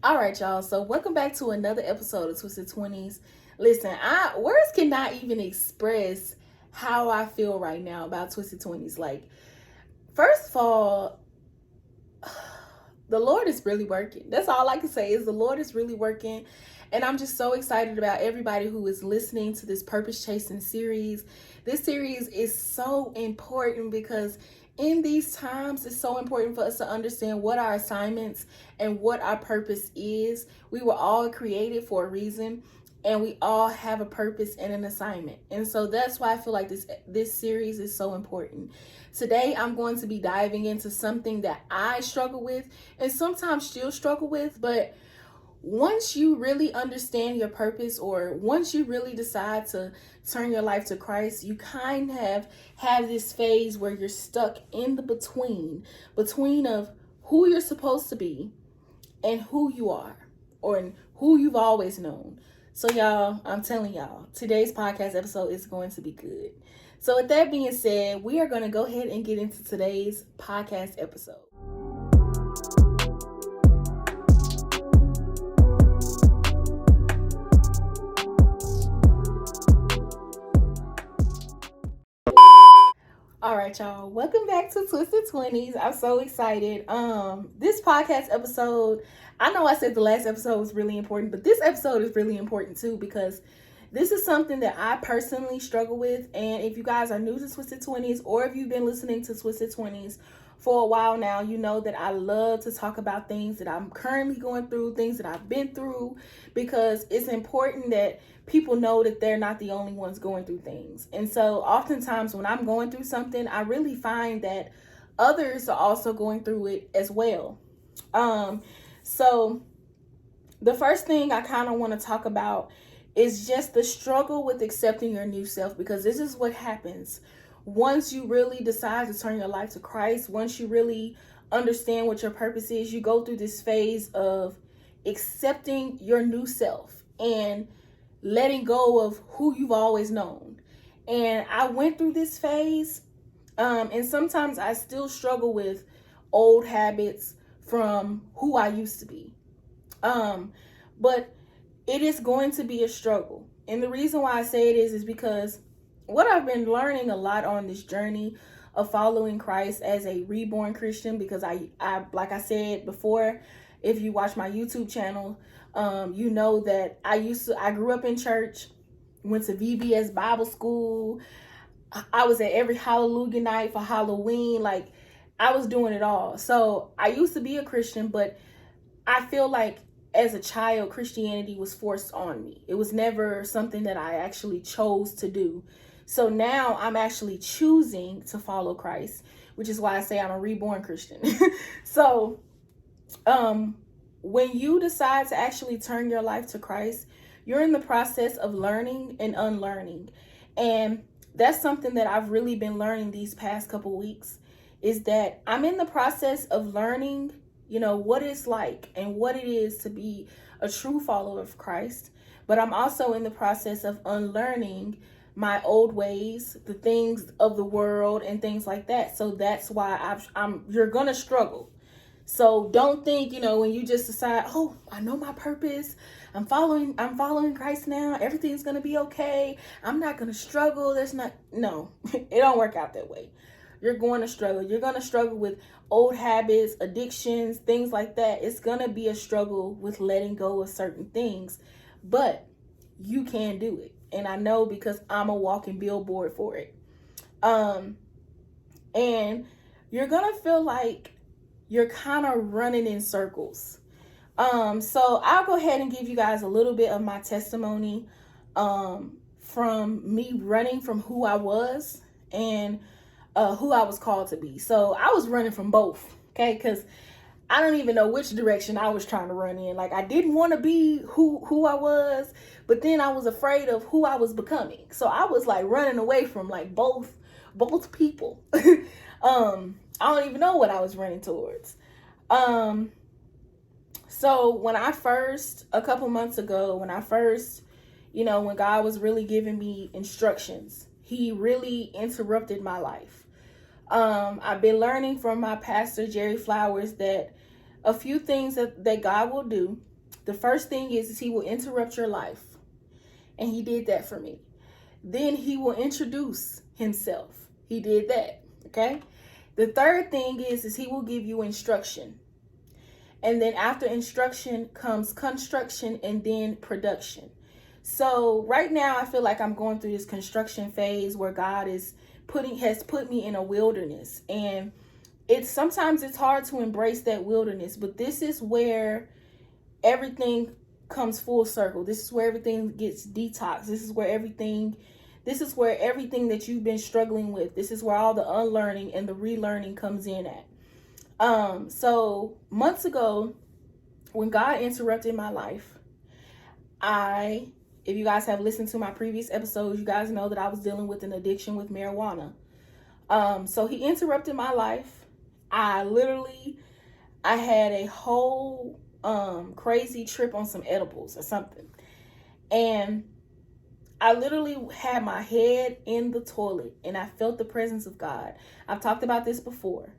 All right, y'all. So welcome back to another episode of Twisted Twenties. Listen, words cannot even express how I feel right now about Twisted Twenties. Like, first of all, the Lord is really working. That's all I can say is the Lord is really working. And I'm just so excited about everybody who is listening to this Purpose Chasing series. This series is so important because in these times, it's so important for us to understand what our assignments and what our purpose is. We were all created for a reason, and we all have a purpose and an assignment. And so that's why I feel like this series is so important. Today, I'm going to be diving into something that I struggle with and sometimes still struggle with, but once you really understand your purpose, or once you really decide to turn your life to Christ, you kind of have this phase where you're stuck in the between of who you're supposed to be and who you are, or who you've always known. So y'all, I'm telling y'all, today's podcast episode is going to be good. So with that being said, we are going to go ahead and get into today's podcast episode. All right, y'all. Welcome back to Twisted Twenties. I'm so excited. This podcast episode, I know I said the last episode was really important, but this episode is really important too because this is something that I personally struggle with. And if you guys are new to Twisted Twenties, or if you've been listening to Twisted Twenties for a while now, you know that I love to talk about things that I'm currently going through, things that I've been through, because it's important that people know that they're not the only ones going through things. And so oftentimes when I'm going through something, I really find that others are also going through it as well. So the first thing I kind of want to talk about is just the struggle with accepting your new self, because this is what happens once you really decide to turn your life to Christ. Once you really understand what your purpose is, you go through this phase of accepting your new self and letting go of who you've always known. And I went through this phase, and sometimes I still struggle with old habits from who I used to be. But it is going to be a struggle. And the reason why I say it is because what I've been learning a lot on this journey of following Christ as a reborn Christian, because I like I said before, if you watch my YouTube channel, you know that I grew up in church, went to VBS Bible school. I was at every Hallelujah night for Halloween. Like, I was doing it all. So I used to be a Christian, but I feel like as a child, Christianity was forced on me. It was never something that I actually chose to do. So now I'm actually choosing to follow Christ, which is why I say I'm a reborn Christian. So, when you decide to actually turn your life to Christ, you're in the process of learning and unlearning. And that's something that I've really been learning these past couple weeks, is that I'm in the process of learning, what it's like and what it is to be a true follower of Christ. But I'm also in the process of unlearning my old ways, the things of the world and things like that. So that's why you're going to struggle. So don't think, when you just decide, oh, I know my purpose, I'm following Christ now, everything's going to be okay, I'm not going to struggle. No, it don't work out that way. You're going to struggle. You're going to struggle with old habits, addictions, things like that. It's going to be a struggle with letting go of certain things, but you can do it. And I know because I'm a walking billboard for it. And you're going to feel like you're kind of running in circles. So I'll go ahead and give you guys a little bit of my testimony from me running from who I was and who I was called to be. So I was running from both, okay? Because I don't even know which direction I was trying to run in. Like, I didn't want to be who I was, but then I was afraid of who I was becoming. So I was like running away from like both people. I don't even know what I was running towards. So when a couple months ago, when God was really giving me instructions, He really interrupted my life. I've been learning from my pastor, Jerry Flowers, that a few things that God will do The first thing is he will interrupt your life. And he did that for me. Then he will introduce himself. He did that. Okay. The third thing is he will give you instruction. And then after instruction comes construction and then production. So right now I feel like I'm going through this construction phase where God has put me in a wilderness. And sometimes it's hard to embrace that wilderness, but this is where everything comes full circle. This is where everything gets detoxed. This is where everything that you've been struggling with, this is where all the unlearning and the relearning comes in at. So months ago, when God interrupted my life, if you guys have listened to my previous episodes, you guys know that I was dealing with an addiction with marijuana. So he interrupted my life. I had a whole crazy trip on some edibles or something. And I literally had my head in the toilet and I felt the presence of God. I've talked about this before.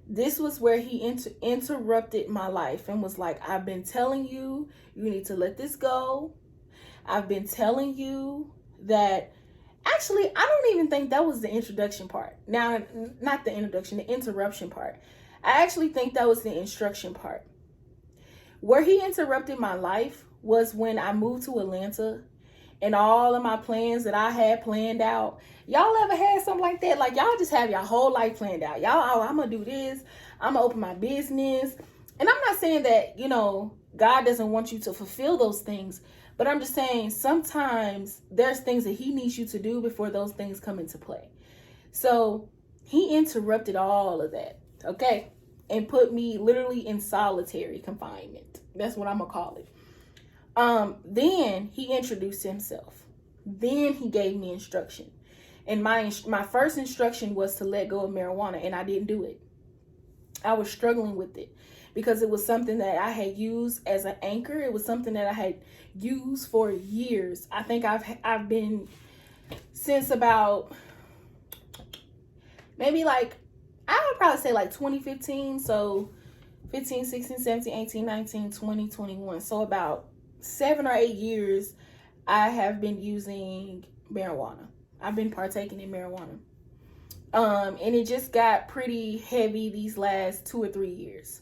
This was where he interrupted my life and was like, I've been telling you, you need to let this go. I've been telling you that. Actually, I don't even think that was the introduction part. Now, not the introduction, the interruption part. I actually think that was the instruction part. Where he interrupted my life was when I moved to Atlanta and all of my plans that I had planned out. Y'all ever had something like that? Like y'all just have your whole life planned out. Y'all, I'm going to do this. I'm going to open my business. And I'm not saying that, God doesn't want you to fulfill those things. But I'm just saying sometimes there's things that he needs you to do before those things come into play. So he interrupted all of that, okay? And put me literally in solitary confinement. That's what I'm going to call it. Then he introduced himself. Then he gave me instruction. And my first instruction was to let go of marijuana, and I didn't do it. I was struggling with it because it was something that I had used as an anchor. It was something that I had used for years. I think I've been since about maybe like, I would probably say like 2015. So 15, 16, 17, 18, 19, 20, 21. So about 7 or 8 years, I have been using marijuana. I've been partaking in marijuana. And it just got pretty heavy these last 2 or 3 years.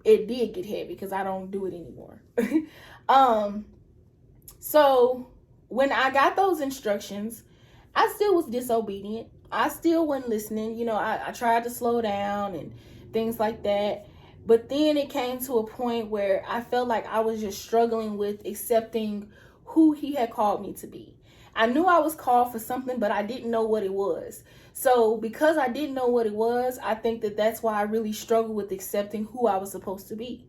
It did get heavy because I don't do it anymore. So when I got those instructions, I still was disobedient. I still wasn't listening. I tried to slow down and things like that. But then it came to a point where I felt like I was just struggling with accepting who he had called me to be. I knew I was called for something, but I didn't know what it was. So because I didn't know what it was, I think that's why I really struggled with accepting who I was supposed to be.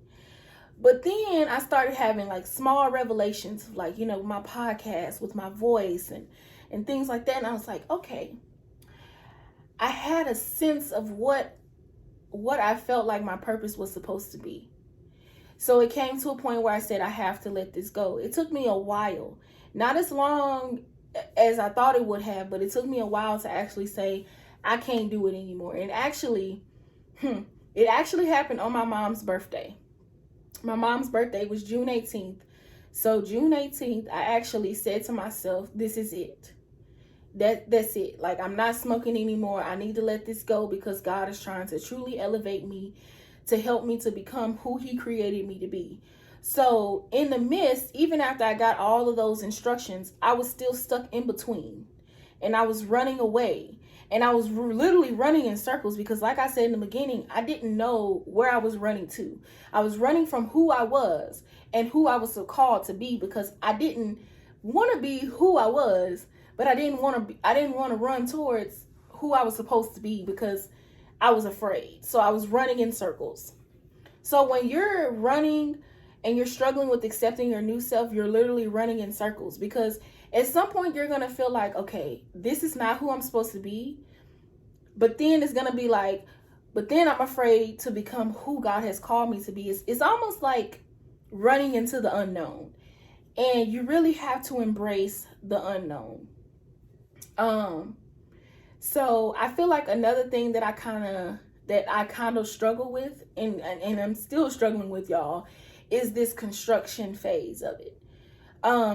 But then I started having like small revelations, like, my podcast with my voice and things like that. And I was like, okay, I had a sense of what I felt like my purpose was supposed to be. So it came to a point where I said, I have to let this go. It took me a while, not as long as I thought it would have, but it took me a while to actually say, I can't do it anymore. And actually, it actually happened on my mom's birthday. My mom's birthday was June 18th. So June 18th, I actually said to myself, this is it. That's it. Like, I'm not smoking anymore. I need to let this go because God is trying to truly elevate me to help me to become who he created me to be. So in the midst, even after I got all of those instructions, I was still stuck in between and I was running away and I was literally running in circles because, like I said in the beginning, I didn't know where I was running to. I was running from who I was and who I was so called to be because I didn't want to be who I was, but I didn't want to run towards who I was supposed to be because I was afraid. So I was running in circles. So when you're running and you're struggling with accepting your new self, you're literally running in circles because at some point you're going to feel like, okay, this is not who I'm supposed to be. But then it's going to be like, but then I'm afraid to become who God has called me to be. It's almost like running into the unknown. And you really have to embrace the unknown. So I feel like another thing that I kind of struggle with and I'm still struggling with, y'all, is this construction phase of it.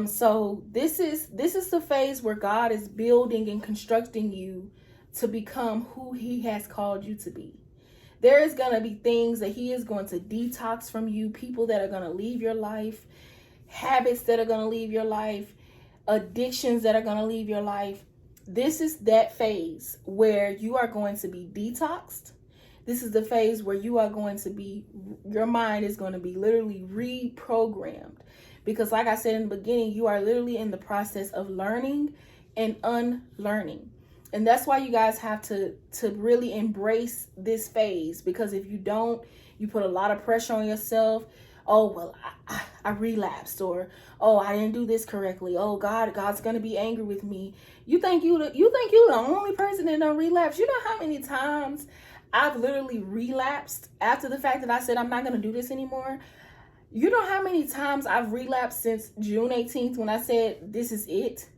So this is the phase where God is building and constructing you to become who he has called you to be. There is going to be things that he is going to detox from you, people that are going to leave your life, habits that are going to leave your life, addictions that are going to leave your life. This is that phase where you are going to be detoxed. This is the phase where you are going to be, your mind is going to be literally reprogrammed. Because like I said in the beginning, you are literally in the process of learning and unlearning. And that's why you guys have to really embrace this phase. Because if you don't, you put a lot of pressure on yourself. Oh, well, I relapsed, or oh, I didn't do this correctly. Oh, God's gonna be angry with me. You think you're the only person that don't relapse? You know how many times I've literally relapsed after the fact that I said I'm not gonna do this anymore? You know how many times I've relapsed since June 18th when I said this is it?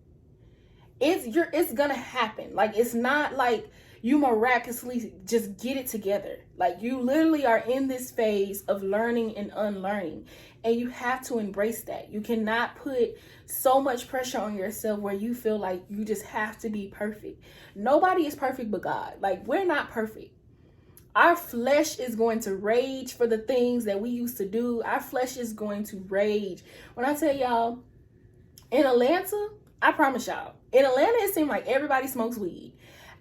It's gonna happen. Like, it's not like you miraculously just get it together. Like, you literally are in this phase of learning and unlearning, and you have to embrace that. You cannot put so much pressure on yourself where you feel like you just have to be perfect. Nobody is perfect but God. Like, we're not perfect. Our flesh is going to rage for the things that we used to do. Our flesh is going to rage. When I tell y'all, in Atlanta, I promise y'all, in Atlanta, it seems like everybody smokes weed.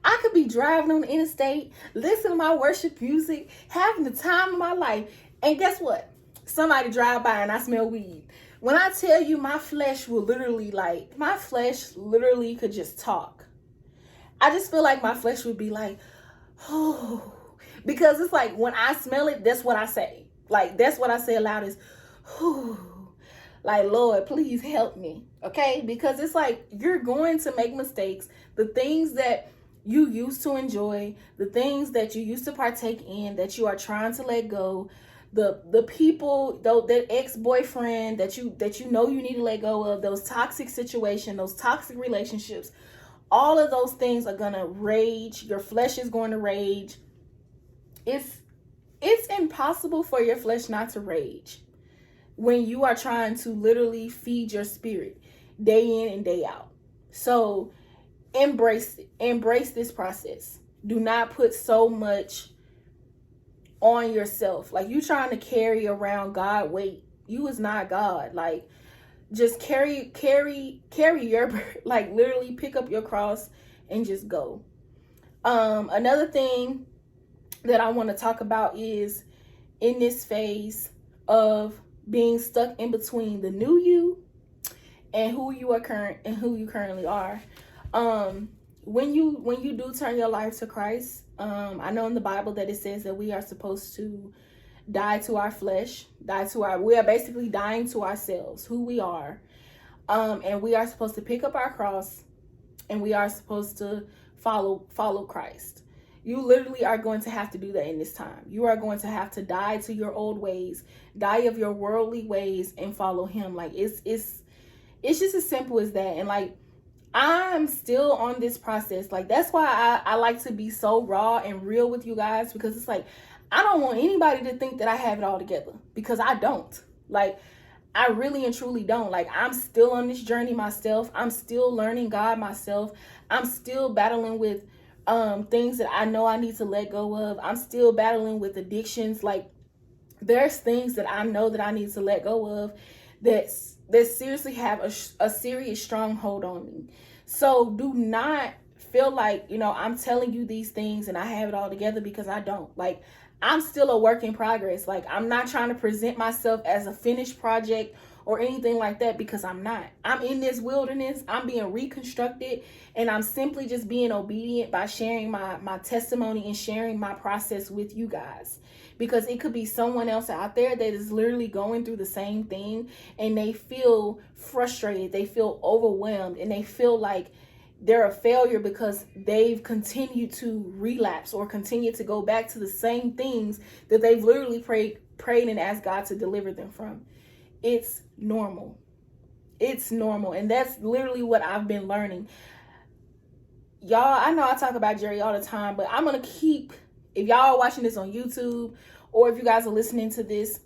I could be driving on the interstate, listening to my worship music, having the time of my life. And guess what? Somebody drive by and I smell weed. When I tell you, my flesh will literally, my flesh literally could just talk. I just feel like my flesh would be like, oh, because it's like when I smell it, that's what I say. Like, that's what I say aloud is, oh, like, Lord, please help me. Okay? Because it's like you're going to make mistakes. The things that you used to enjoy, the things that you used to partake in, that you are trying to let go, the people, that ex-boyfriend that you know you need to let go of, those toxic situations, those toxic relationships, all of those things are gonna rage. Your flesh is going to rage. It's impossible for your flesh not to rage when you are trying to literally feed your spirit day in and day out. So embrace it. Embrace this process. Do not put so much on yourself. Like, you trying to carry around God weight. You is not God. Like, just carry your, like, literally pick up your cross and just go. Another thing that I want to talk about is in this phase of being stuck in between the new you and who you currently are. When you do turn your life to Christ, I know in the Bible that it says that we are supposed to die to our flesh, we are basically dying to ourselves, who we are. And we are supposed to pick up our cross, and we are supposed to follow Christ. You literally are going to have to do that in this time. You are going to have to die to your old ways, die of your worldly ways, and follow him. Like, it's just as simple as that. And like, I'm still on this process. Like, that's why I like to be so raw and real with you guys, because it's like, I don't want anybody to think that I have it all together, because I don't. Like, I really and truly don't. Like, I'm still on this journey myself. I'm still learning God myself. I'm still battling with things that I know I need to let go of. I'm still battling with addictions. Like, there's things that I know that I need to let go of that seriously have a serious stronghold on me. So do not feel like, I'm telling you these things and I have it all together, because I don't. Like, I'm still a work in progress. Like, I'm not trying to present myself as a finished project or anything like that, because I'm not. I'm in this wilderness. I'm being reconstructed, and I'm simply just being obedient by sharing my testimony and sharing my process with you guys. Because it could be someone else out there that is literally going through the same thing, and they feel frustrated, they feel overwhelmed, and they feel like they're a failure because they've continued to relapse or continue to go back to the same things that they've literally prayed and asked God to deliver them from. It's normal. It's normal. And that's literally what I've been learning. Y'all, I know I talk about Jerry all the time, but I'm going to keep, if y'all are watching this on YouTube, or if you guys are listening to this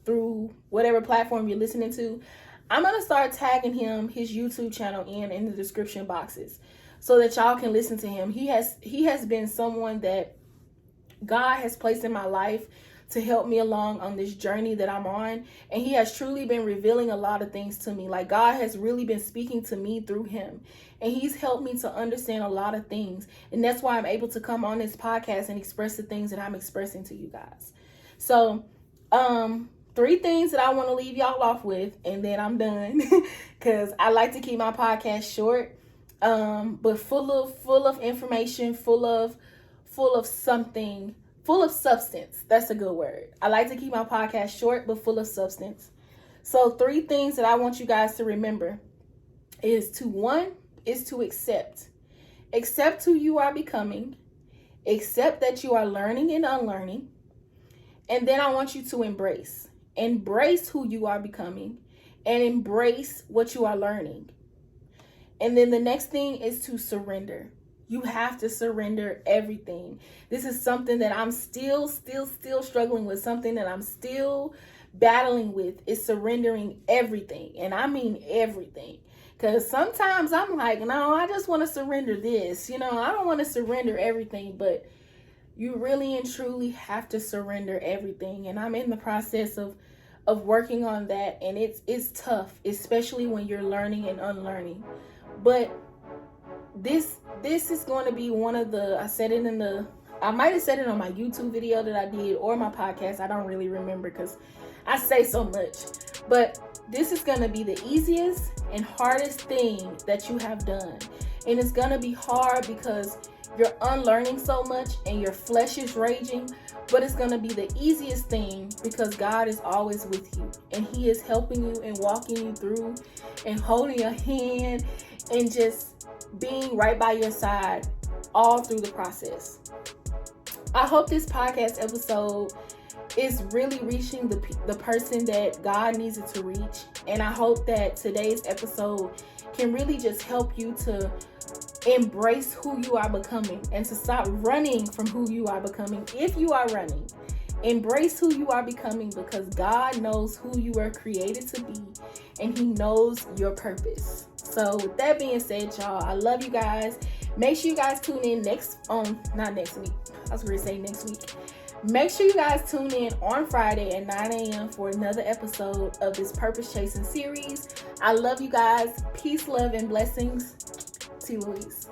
through whatever platform you're listening to, I'm going to start tagging him, his YouTube channel in the description boxes so that y'all can listen to him. He has been someone that God has placed in my life to help me along on this journey that I'm on. And he has truly been revealing a lot of things to me. Like, God has really been speaking to me through him. And he's helped me to understand a lot of things. And that's why I'm able to come on this podcast and express the things that I'm expressing to you guys. So, 3 things that I want to leave y'all off with, and then I'm done. Because I like to keep my podcast short, but full of information, full of something, full of substance. That's a good word. I like to keep my podcast short, but full of substance. So 3 things that I want you guys to remember is to accept. Accept who you are becoming. Accept that you are learning and unlearning. And then I want you to embrace. Embrace who you are becoming and embrace what you are learning. And then the next thing is to surrender. You have to surrender everything. This is something that I'm still struggling with, something that I'm still battling with, is surrendering everything. And I mean everything. Because sometimes I'm like, no, I just want to surrender this. I don't want to surrender everything, but you really and truly have to surrender everything. And I'm in the process of working on that. And it's tough, especially when you're learning and unlearning. But this is going to be one of the, I might have said it on my YouTube video that I did or my podcast. I don't really remember because I say so much. But this is going to be the easiest and hardest thing that you have done. And it's going to be hard because you're unlearning so much and your flesh is raging. But it's going to be the easiest thing because God is always with you. And he is helping you and walking you through and holding your hand and just being right by your side all through the process. I hope this podcast episode is really reaching the person that God needs it to reach. And I hope that today's episode can really just help you to embrace who you are becoming and to stop running from who you are becoming. If you are running, embrace who you are becoming because God knows who you were created to be and he knows your purpose. So with that being said, y'all, I love you guys. Make sure you guys tune in not next week. I was going to say next week. Make sure you guys tune in on Friday at 9 a.m. for another episode of this Purpose Chasing series. I love you guys. Peace, love, and blessings. Iamtlouise.